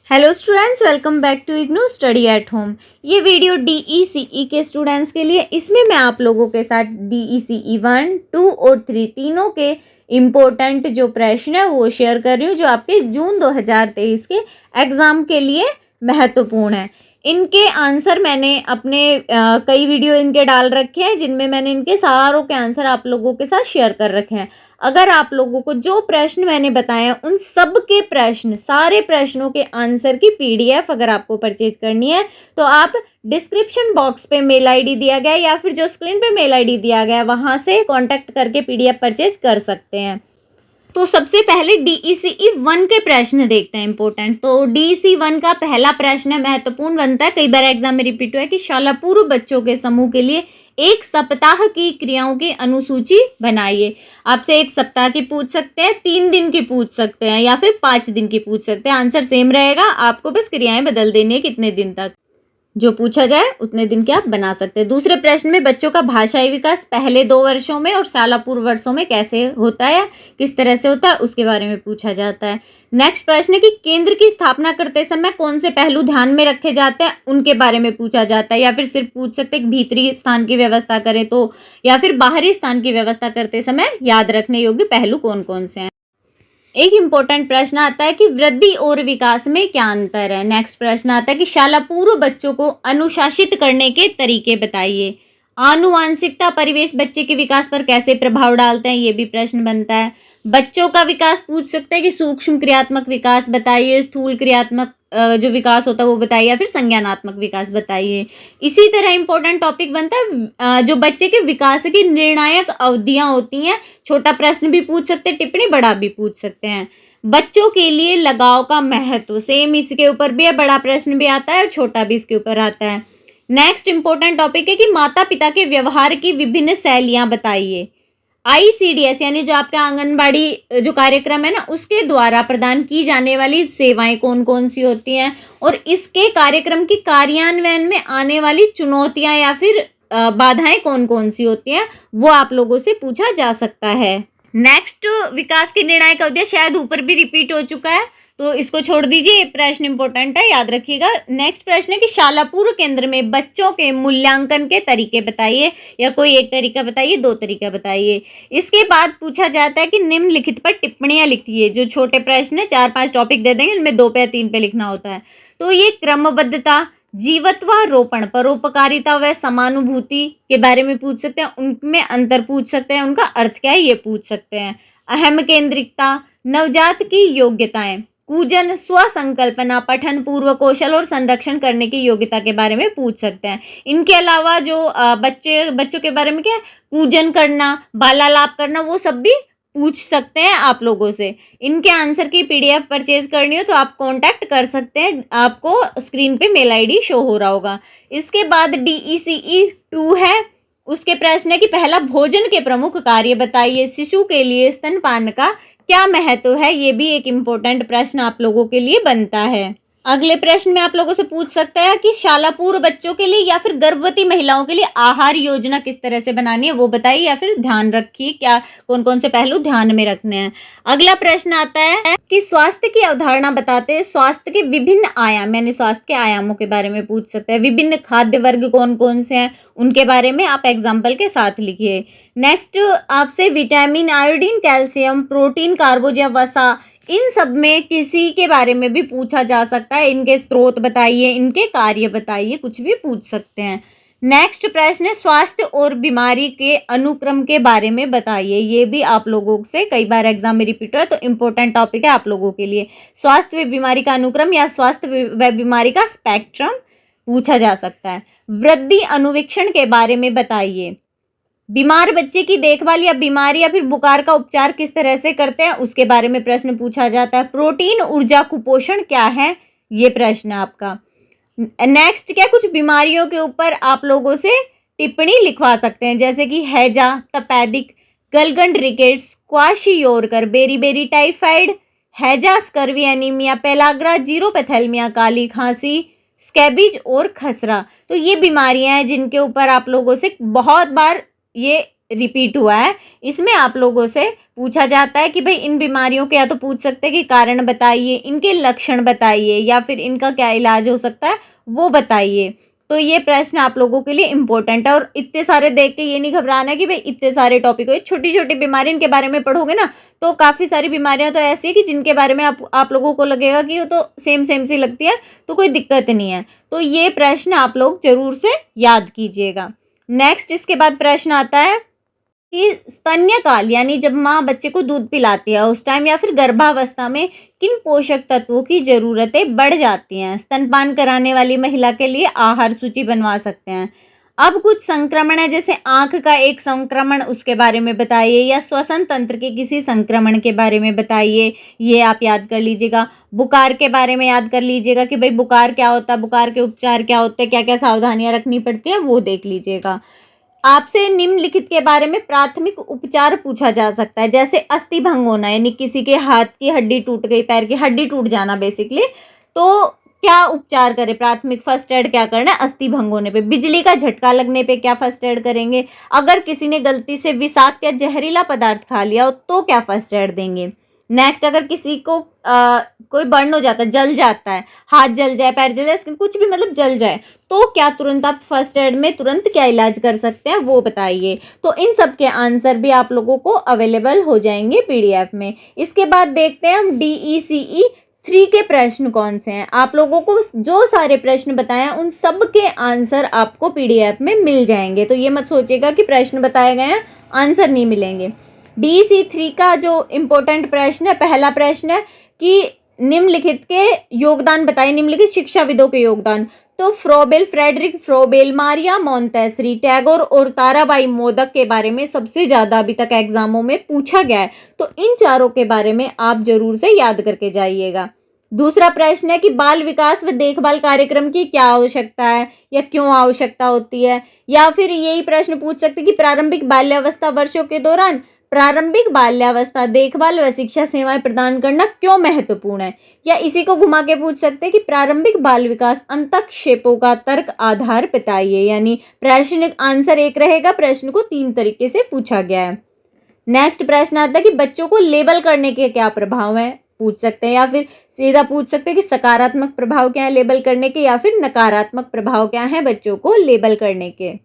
Hello students, welcome back to IGNOU study at home. ये video DECE के students के लिए। इसमें मैं आप लोगों के साथ DECE 1, 2 और 3 तीनों के इम्पोर्टेंट जो प्रश्न है वो शेयर कर रही हूँ, जो आपके जून 2023 के एग्ज़ाम के लिए महत्वपूर्ण है। इनके आंसर मैंने अपने कई वीडियो इनके डाल रखे हैं, जिनमें मैंने इनके सारों के आंसर आप लोगों के साथ शेयर कर रखे हैं। अगर आप लोगों को जो प्रश्न मैंने बताए उन सब के प्रश्न, सारे प्रश्नों के आंसर की PDF अगर आपको परचेज करनी है तो आप डिस्क्रिप्शन बॉक्स पे मेल ID दिया गया है या फिर जो स्क्रीन पे मेल ID दिया गया है वहाँ से कांटेक्ट करके PDF परचेज कर सकते हैं। तो सबसे पहले DECE 1 के प्रश्न देखते हैं इंपॉर्टेंट। तो DECE 1 का पहला प्रश्न महत्वपूर्ण बनता है, कई बार एग्जाम में रिपीट हुआ है कि शाला पूर्व बच्चों के समूह के लिए एक सप्ताह की क्रियाओं की अनुसूची बनाइए। आपसे एक सप्ताह की पूछ सकते हैं, 3 दिन की पूछ सकते हैं या फिर 5 दिन की पूछ सकते हैं। आंसर सेम रहेगा, आपको बस क्रियाएं बदल देनी है कितने दिन तक। जो पूछा जाए उतने दिन के आप बना सकते हैं। दूसरे प्रश्न में बच्चों का भाषाई विकास पहले 2 वर्षों में और शाला पूर्व वर्षों में कैसे होता है, किस तरह से होता है, उसके बारे में पूछा जाता है। नेक्स्ट प्रश्न है कि केंद्र की स्थापना करते समय कौन से पहलू ध्यान में रखे जाते हैं, उनके बारे में पूछा जाता है। या फिर सिर्फ पूछ सकते हैं भीतरी स्थान की व्यवस्था करें तो, या फिर बाहरी स्थान की व्यवस्था करते समय याद रखने योग्य पहलू कौन कौन से हैं। एक इम्पोर्टेंट प्रश्न आता है कि वृद्धि और विकास में क्या अंतर है। नेक्स्ट प्रश्न आता है कि शाला पूर्व बच्चों को अनुशासित करने के तरीके बताइए। आनुवांशिकता परिवेश बच्चे के विकास पर कैसे प्रभाव डालते हैं, ये भी प्रश्न बनता है। बच्चों का विकास पूछ सकते हैं कि सूक्ष्म क्रियात्मक विकास बताइए, स्थूल क्रियात्मक जो विकास होता है वो बताइए, या फिर संज्ञानात्मक विकास बताइए। इसी तरह इंपॉर्टेंट टॉपिक बनता है जो बच्चे के विकास की निर्णायक अवधियां होती हैं। छोटा प्रश्न भी पूछ सकते हैं, टिप्पणी बड़ा भी पूछ सकते हैं। बच्चों के लिए लगाव का महत्व, सेम इसके ऊपर भी है, बड़ा प्रश्न भी आता है और छोटा भी इसके ऊपर आता है। नेक्स्ट इंपॉर्टेंट टॉपिक है कि माता पिता के व्यवहार की विभिन्न शैलियां बताइए। ICDS यानी जो आपका आंगनबाड़ी जो कार्यक्रम है ना, उसके द्वारा प्रदान की जाने वाली सेवाएं कौन कौन सी होती हैं और इसके कार्यक्रम की कार्यान्वयन में आने वाली चुनौतियां या फिर बाधाएं कौन कौन सी होती हैं, वो आप लोगों से पूछा जा सकता है। नेक्स्ट विकास की निर्णायक अवधि शायद ऊपर भी रिपीट हो चुका है, तो इसको छोड़ दीजिए, ये प्रश्न इंपॉर्टेंट है, याद रखिएगा। नेक्स्ट प्रश्न है कि शाला पूर्व केंद्र में बच्चों के मूल्यांकन के तरीके बताइए, या कोई एक तरीका बताइए, 2 तरीका बताइए। इसके बाद पूछा जाता है कि निम्नलिखित पर टिप्पणियां लिखिए। जो छोटे प्रश्न है 4-5 टॉपिक दे देंगे, इनमें 2 पे या 3 पे लिखना होता है। तो ये क्रमबद्धता, जीवत्वारोपण, परोपकारिता व समानुभूति के बारे में पूछ सकते हैं, उनमें अंतर पूछ सकते हैं, उनका अर्थ क्या है ये पूछ सकते हैं। अहम केंद्रिकता, नवजात की योग्यताएं, कूजन, स्वसंकल्पना, पठन पूर्व कौशल और संरक्षण करने की योग्यता के बारे में पूछ सकते हैं। इनके अलावा जो बच्चों के बारे में क्या है, कूजन करना, बालालाप करना, वो सब भी पूछ सकते हैं आप लोगों से। इनके आंसर की PDF परचेज करनी हो तो आप कांटेक्ट कर सकते हैं, आपको स्क्रीन पे मेल ID शो हो रहा होगा। इसके बाद DECE 2 है, उसके प्रश्न है कि पहला, भोजन के प्रमुख कार्य बताइए। शिशु के लिए स्तनपान का क्या महत्व है, ये भी एक इम्पोर्टेंट प्रश्न आप लोगों के लिए बनता है। अगले प्रश्न में आप लोगों से पूछ सकता है कि शाला पूर्व बच्चों के लिए या फिर गर्भवती महिलाओं के लिए आहार योजना किस तरह से बनानी है वो बताइए, या फिर ध्यान रखिए क्या कौन कौन से पहलू ध्यान में रखने हैं। अगला प्रश्न आता है कि स्वास्थ्य की अवधारणा बताते हैं। स्वास्थ्य के विभिन्न आयाम, यानी स्वास्थ्य के आयामों के बारे में पूछ सकते हैं। विभिन्न खाद्य वर्ग कौन कौन से हैं, उनके बारे में आप एग्जाम्पल के साथ लिखिए। नेक्स्ट आपसे विटामिन, आयोडीन, कैल्शियम, प्रोटीन, कार्बोज या वसा, इन सब में किसी के बारे में भी पूछा जा सकता है। इनके स्रोत बताइए, इनके कार्य बताइए, कुछ भी पूछ सकते हैं। नेक्स्ट प्रश्न है स्वास्थ्य और बीमारी के अनुक्रम के बारे में बताइए। ये भी आप लोगों से कई बार एग्जाम में रिपीट हुआ है, तो इम्पोर्टेंट टॉपिक है आप लोगों के लिए। स्वास्थ्य व बीमारी का अनुक्रम या स्वास्थ्य व बीमारी का स्पेक्ट्रम पूछा जा सकता है। वृद्धि अनुवीक्षण के बारे में बताइए। बीमार बच्चे की देखभाल या बीमारी या फिर बुखार का उपचार किस तरह से करते हैं, उसके बारे में प्रश्न पूछा जाता है। प्रोटीन ऊर्जा कुपोषण क्या है, ये प्रश्न है आपका। नेक्स्ट क्या, कुछ बीमारियों के ऊपर आप लोगों से टिप्पणी लिखवा सकते हैं, जैसे कि हैजा, तपेदिक, गलगंड रिकेट्स, क्वाशियोरकर, बेरीबेरी टाइफाइड, हैजा, स्कर्वी, एनीमिया, पेलाग्रा, जीरोपैथेलमिया, काली खांसी, स्कैबिज और खसरा। तो ये बीमारियां हैं जिनके ऊपर आप लोगों से बहुत बार ये रिपीट हुआ है, इसमें आप लोगों से पूछा जाता है कि भाई इन बीमारियों के या तो पूछ सकते हैं कि कारण बताइए, इनके लक्षण बताइए, या फिर इनका क्या इलाज हो सकता है वो बताइए। तो ये प्रश्न आप लोगों के लिए इम्पोर्टेंट है। और इतने सारे देख के ये नहीं घबराना है कि भाई इतने सारे टॉपिक हो, छोटी छोटी बीमारी इनके बारे में पढ़ोगे ना तो काफ़ी सारी बीमारियां तो ऐसी है कि जिनके बारे में आप लोगों को लगेगा कि वो तो सेम सेम सी लगती है, तो कोई दिक्कत नहीं है। तो ये प्रश्न आप लोग जरूर से याद कीजिएगा। नेक्स्ट इसके बाद प्रश्न आता है कि स्तन्य काल यानी जब माँ बच्चे को दूध पिलाती है उस टाइम या फिर गर्भावस्था में किन पोषक तत्वों की जरूरतें बढ़ जाती हैं। स्तनपान कराने वाली महिला के लिए आहार सूची बनवा सकते हैं। अब कुछ संक्रमण है, जैसे आंख का एक संक्रमण, उसके बारे में बताइए, या श्वसन तंत्र के किसी संक्रमण के बारे में बताइए, ये आप याद कर लीजिएगा। बुखार के बारे में याद कर लीजिएगा कि भाई बुखार क्या होता है, बुखार के उपचार क्या होते हैं, क्या क्या सावधानियां रखनी पड़ती है वो देख लीजिएगा। आपसे निम्नलिखित के बारे में प्राथमिक उपचार पूछा जा सकता है, जैसे अस्थि भंग होना यानी किसी के हाथ की हड्डी टूट गई, पैर की हड्डी टूट जाना बेसिकली, तो क्या उपचार करें, प्राथमिक फर्स्ट एड क्या करना है अस्थि भंग होने पे। बिजली का झटका लगने पे क्या फर्स्ट एड करेंगे। अगर किसी ने गलती से विषाक्त या जहरीला पदार्थ खा लिया हो तो क्या फर्स्ट एड देंगे। नेक्स्ट, अगर किसी को कोई बर्न हो जाता है, जल जाता है, हाथ जल जाए, पैर जल जाए, स्किन कुछ भी मतलब जल जाए, तो क्या तुरंत आप फर्स्ट एड में तुरंत क्या इलाज कर सकते हैं वो बताइए। तो इन सब के आंसर भी आप लोगों को अवेलेबल हो जाएंगे पीडीएफ में। इसके बाद देखते हैं हम DECE 3 के प्रश्न कौन से हैं। आप लोगों को जो सारे प्रश्न बताए हैं उन सब के आंसर आपको पीडीएफ में मिल जाएंगे, तो ये मत सोचिएगा कि प्रश्न बताए गए हैं आंसर नहीं मिलेंगे। DECE 3 का जो इम्पोर्टेंट प्रश्न है, पहला प्रश्न है कि निम्नलिखित के योगदान बताइए, निम्नलिखित शिक्षाविदों के योगदान। तो Froebel, Friedrich Froebel, Maria Montessori, Tagore और ताराबाई मोदक के बारे में सबसे ज़्यादा अभी तक एग्जामों में पूछा गया है, तो इन चारों के बारे में आप जरूर से याद करके जाइएगा। दूसरा प्रश्न है कि बाल विकास व देखभाल कार्यक्रम की क्या आवश्यकता है या क्यों आवश्यकता होती है। या फिर यही प्रश्न पूछ सकते हैं कि प्रारंभिक बाल्यावस्था वर्षों के दौरान प्रारंभिक बाल्यावस्था देखभाल व शिक्षा सेवाएं प्रदान करना क्यों महत्वपूर्ण है। या इसी को घुमा के पूछ सकते हैं कि प्रारंभिक बाल विकास अंतक्षेपों का तर्क आधार बताइए। यानी प्रश्न आंसर एक रहेगा, प्रश्न को 3 तरीके से पूछा गया है। नेक्स्ट प्रश्न आता है कि बच्चों को लेबल करने के क्या प्रभाव है, पूछ सकते हैं। या फिर सीधा पूछ सकते हैं कि सकारात्मक प्रभाव क्या है लेबल करने के, या फिर नकारात्मक प्रभाव क्या है बच्चों को लेबल करने के।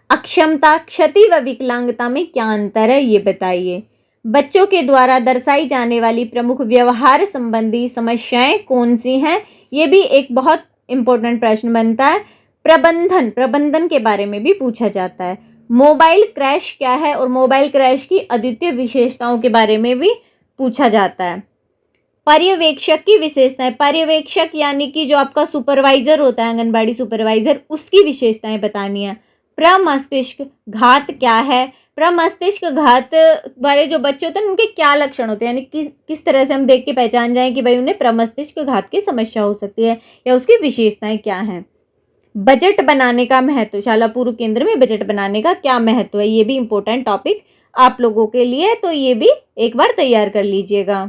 अक्षमता, क्षति व विकलांगता में क्या अंतर है ये बताइए। बच्चों के द्वारा दर्शाई जाने वाली प्रमुख व्यवहार संबंधी समस्याएं कौन सी हैं, ये भी एक बहुत इंपॉर्टेंट प्रश्न बनता है। प्रबंधन के बारे में भी पूछा जाता है। मोबाइल क्रैश क्या है और मोबाइल क्रैश की अद्वितीय विशेषताओं के बारे में भी पूछा जाता है। पर्यवेक्षक की विशेषताएं, पर्यवेक्षक यानी कि जो आपका सुपरवाइजर होता है, आंगनबाड़ी सुपरवाइजर, उसकी विशेषताएं बतानी है। प्रमस्तिष्क घात क्या है, प्रमस्तिष्क घात वाले जो बच्चे होते हैं उनके क्या लक्षण होते हैं, यानी किस तरह से हम देख के पहचान जाएं कि भाई उन्हें प्रमस्तिष्क घात की समस्या हो सकती है या उसकी विशेषताएं क्या हैं। बजट बनाने का महत्व, शाला पूर्व केंद्र में बजट बनाने का क्या महत्व है, ये भी इंपॉर्टेंट टॉपिक आप लोगों के लिए, तो ये भी एक बार तैयार कर लीजिएगा।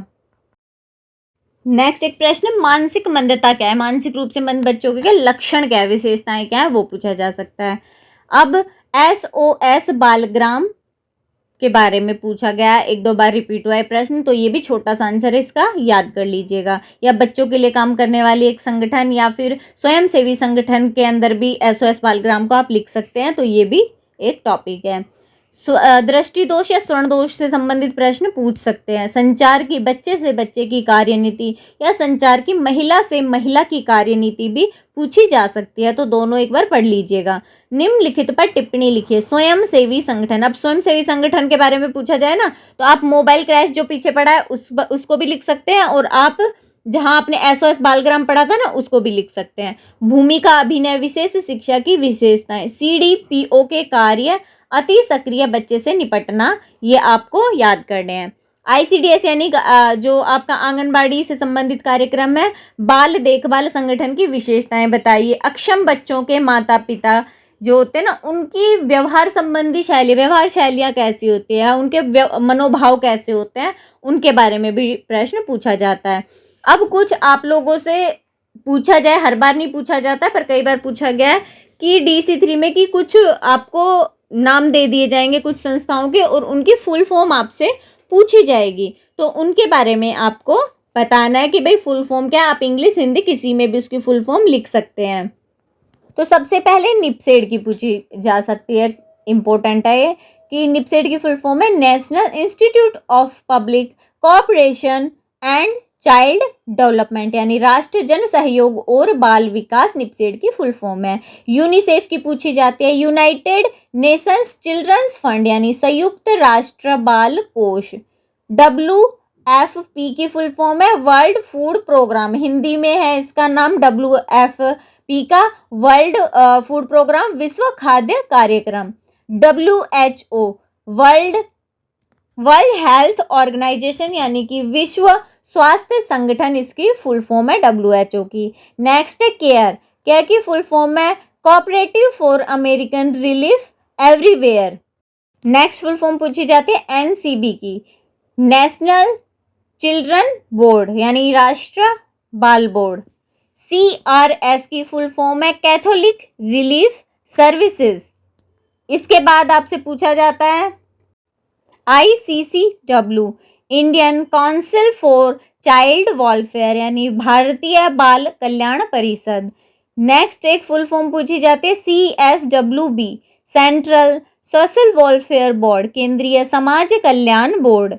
नेक्स्ट एक प्रश्न, मानसिक मंदता क्या है, मानसिक रूप से मंद बच्चों के लक्षण क्या है, विशेषताएं क्या है, वो पूछा जा सकता है। अब SOS बालग्राम के बारे में पूछा गया, 1-2 बार रिपीट हुआ है प्रश्न, तो ये भी छोटा सा आंसर है इसका, याद कर लीजिएगा। या बच्चों के लिए काम करने वाली एक संगठन या फिर स्वयंसेवी संगठन के अंदर भी SOS बालग्राम को आप लिख सकते हैं, तो ये भी एक टॉपिक है। दृष्टि दोष या स्वर्ण दोष से संबंधित प्रश्न पूछ सकते हैं। संचार की बच्चे से बच्चे की कार्यनीति या संचार की महिला से महिला की कार्यनीति भी पूछी जा सकती है, तो दोनों एक बार पढ़ लीजिएगा। निम्नलिखित पर टिप्पणी लिखिए। स्वयंसेवी संगठन, अब स्वयंसेवी संगठन के बारे में पूछा जाए ना, तो आप मोबाइल क्रैश जो पीछे पड़ा है उसको भी लिख सकते हैं, और आप जहां आपने SOS बालग्राम पढ़ा था ना उसको भी लिख सकते हैं। भूमिका अभिनय, विशेष शिक्षा की विशेषताएं, CDPO के कार्य, अति सक्रिय बच्चे से निपटना, ये आपको याद करने हैं। ICDS यानी जो आपका आंगनबाड़ी से संबंधित कार्यक्रम है। बाल देखभाल संगठन की विशेषताएं बताइए। अक्षम बच्चों के माता पिता जो होते हैं ना, उनकी व्यवहार संबंधी व्यवहार शैलियाँ कैसी होती है, उनके मनोभाव कैसे होते हैं, उनके बारे में भी प्रश्न पूछा जाता है। अब कुछ आप लोगों से पूछा जाए, हर बार नहीं पूछा जाता है पर कई बार पूछा गया है कि DECE 3 में कि कुछ आपको नाम दे दिए जाएंगे कुछ संस्थाओं के और उनकी फुल फॉर्म आपसे पूछी जाएगी, तो उनके बारे में आपको बताना है कि भाई फुल फॉर्म क्या है। आप इंग्लिश हिंदी किसी में भी उसकी फुल फॉर्म लिख सकते हैं। तो सबसे पहले निपसेड की पूछी जा सकती है, इम्पोर्टेंट है ये, कि निपसेड की फुल फॉर्म है national institute of public cooperation and child development, यानी राष्ट्रीय जन सहयोग और बाल विकास निपसेड की फुल फॉर्म है। यूनिसेफ की पूछी जाती है यूनाइटेड नेशंस चिल्ड्रंस फंड, यानी संयुक्त राष्ट्र बाल कोष। WFP की फुल फॉर्म है वर्ल्ड फूड प्रोग्राम, हिंदी में है इसका नाम WFP का वर्ल्ड फूड प्रोग्राम, विश्व खाद्य कार्यक्रम। WHO वर्ल्ड हेल्थ ऑर्गेनाइजेशन, यानी कि विश्व स्वास्थ्य संगठन, इसकी फुल फॉर्म है WHO की। नेक्स्ट है केयर की फुल फॉर्म है cooperative for American relief everywhere. Next full form पूछी जाती है NCB की, नेशनल चिल्ड्रन बोर्ड, यानी राष्ट्रीय बाल बोर्ड। CRS की फुल फॉर्म है कैथोलिक रिलीफ सर्विसेज। इसके बाद आपसे पूछा जाता है ICCW, Indian council for child welfare, यानी भारतीय बाल कल्याण परिषद। नेक्स्ट एक फुल फॉर्म पूछी जाती है CSWB, central social welfare board, केंद्रीय समाज कल्याण बोर्ड।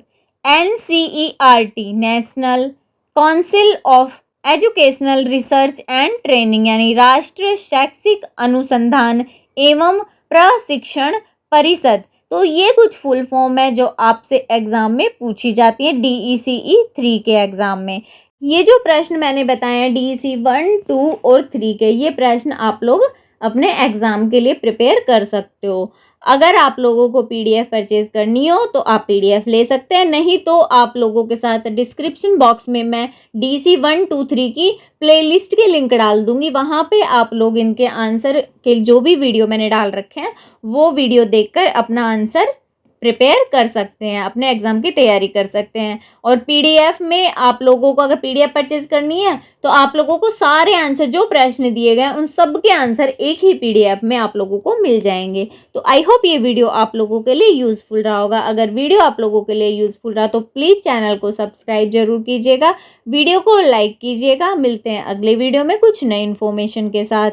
NCERT, national council of educational research and training, यानी राष्ट्रीय शैक्षिक अनुसंधान एवं प्रशिक्षण परिषद। तो ये कुछ फुल फॉर्म है जो आपसे एग्जाम में पूछी जाती है DECE 3 के एग्जाम में। ये जो प्रश्न मैंने बताए हैं DECE 1, 2 और 3 के, ये प्रश्न आप लोग अपने एग्जाम के लिए प्रिपेयर कर सकते हो। अगर आप लोगों को PDF परचेज करनी हो तो आप PDF ले सकते हैं, नहीं तो आप लोगों के साथ डिस्क्रिप्शन बॉक्स में मैं DECE 1, 2, 3 की प्लेलिस्ट के लिंक डाल दूंगी। वहाँ पे आप लोग इनके आंसर के जो भी वीडियो मैंने डाल रखे हैं वो वीडियो देखकर अपना आंसर प्रिपेयर कर सकते हैं, अपने एग्जाम की तैयारी कर सकते हैं। और PDF में आप लोगों को अगर PDF परचेज करनी है तो आप लोगों को सारे आंसर जो प्रश्न दिए गए उन सब के आंसर एक ही PDF में आप लोगों को मिल जाएंगे। तो आई होप ये वीडियो आप लोगों के लिए यूजफुल रहा होगा। अगर वीडियो आप लोगों के लिए यूजफुल रहा तो प्लीज़ चैनल को सब्सक्राइब जरूर कीजिएगा, वीडियो को लाइक कीजिएगा। मिलते हैं अगले वीडियो में कुछ नई इन्फॉर्मेशन के साथ।